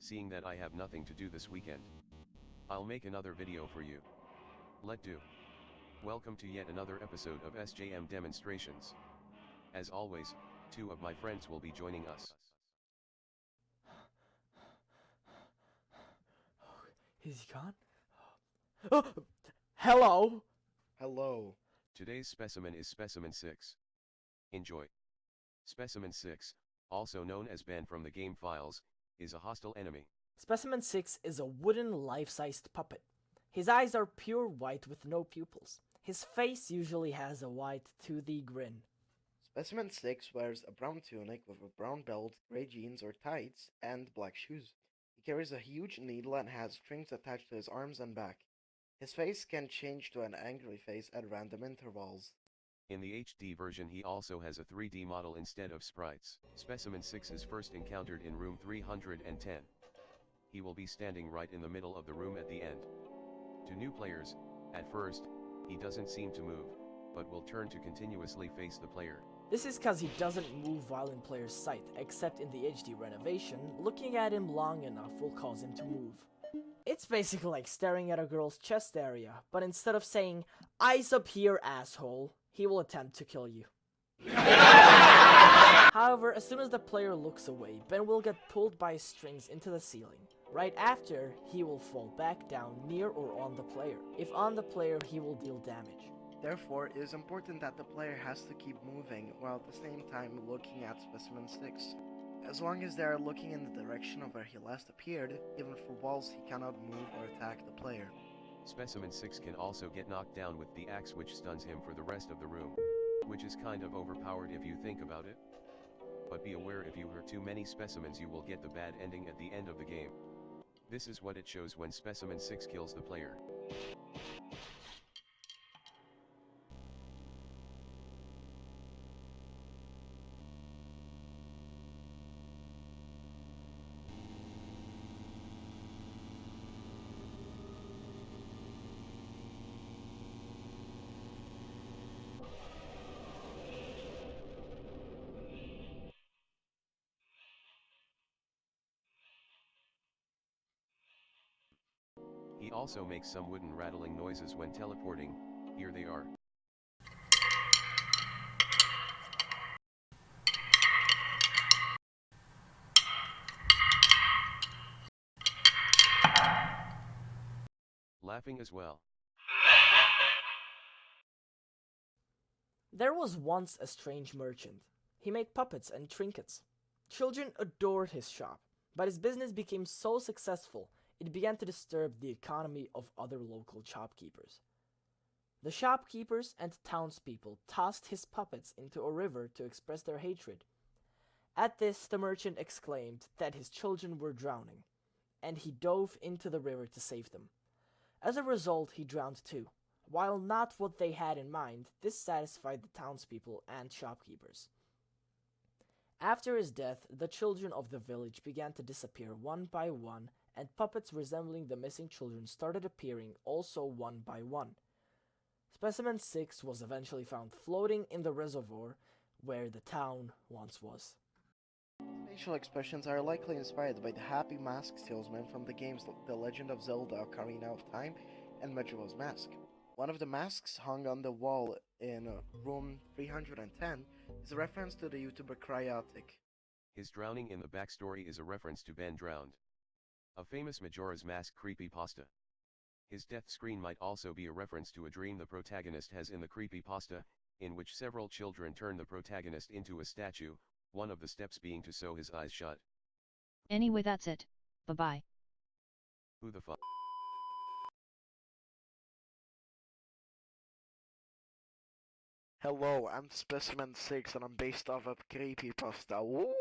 seeing that I have nothing to do this weekend. I'll make another video for you. Let do. Welcome to yet another episode of SJM Demonstrations. As always, two of my friends will be joining us. Is he gone? Oh, hello? Hello. Today's specimen is Specimen 6. Enjoy. Specimen 6, also known as banned from the game files, is a hostile enemy. Specimen 6 is a wooden life-sized puppet. His eyes are pure white with no pupils. His face usually has a white, toothy grin. Specimen 6 wears a brown tunic with a brown belt, grey jeans or tights, and black shoes. He carries a huge needle and has strings attached to his arms and back. His face can change to an angry face at random intervals. In the HD version he also has a 3D model instead of sprites. Specimen 6 is first encountered in room 310. He will be standing right in the middle of the room at the end. To new players, at first, he doesn't seem to move, but will turn to continuously face the player. This is cause he doesn't move while in player's sight, except in the HD renovation. Looking at him long enough will cause him to move. It's basically like staring at a girl's chest area, but instead of saying, "Eyes up here, asshole," he will attempt to kill you. However, as soon as the player looks away, Ben will get pulled by his strings into the ceiling. Right after, he will fall back down near or on the player. If on the player, he will deal damage. Therefore, it is important that the player has to keep moving while at the same time looking at Specimen 6. As long as they are looking in the direction of where he last appeared, even for walls he cannot move or attack the player. Specimen 6 can also get knocked down with the axe, which stuns him for the rest of the room. Which is kind of overpowered if you think about it. But be aware, if you hurt too many specimens you will get the bad ending at the end of the game. This is what it shows when Specimen 6 kills the player. He also makes some wooden rattling noises when teleporting. Here they are. Laughing as well. There was once a strange merchant. He made puppets and trinkets. Children adored his shop, but his business became so successful it began to disturb the economy of other local shopkeepers. The shopkeepers and townspeople tossed his puppets into a river to express their hatred. At this, the merchant exclaimed that his children were drowning, and he dove into the river to save them. As a result, he drowned too. While not what they had in mind, this satisfied the townspeople and shopkeepers. After his death, the children of the village began to disappear one by one, and puppets resembling the missing children started appearing also one by one. Specimen 6 was eventually found floating in the reservoir where the town once was. Facial expressions are likely inspired by the happy mask salesman from the games The Legend of Zelda: Ocarina of Time and Majora's Mask. One of the masks hung on the wall in room 310 is a reference to the YouTuber Cryotic. His drowning in the backstory is a reference to Ben Drowned, a famous Majora's Mask creepypasta. His death screen might also be a reference to a dream the protagonist has in the creepypasta, in which several children turn the protagonist into a statue, one of the steps being to sew his eyes shut. Anyway, that's it. Bye-bye. Who the fuck? Hello, I'm Specimen 6 and I'm based off of creepypasta. Woo!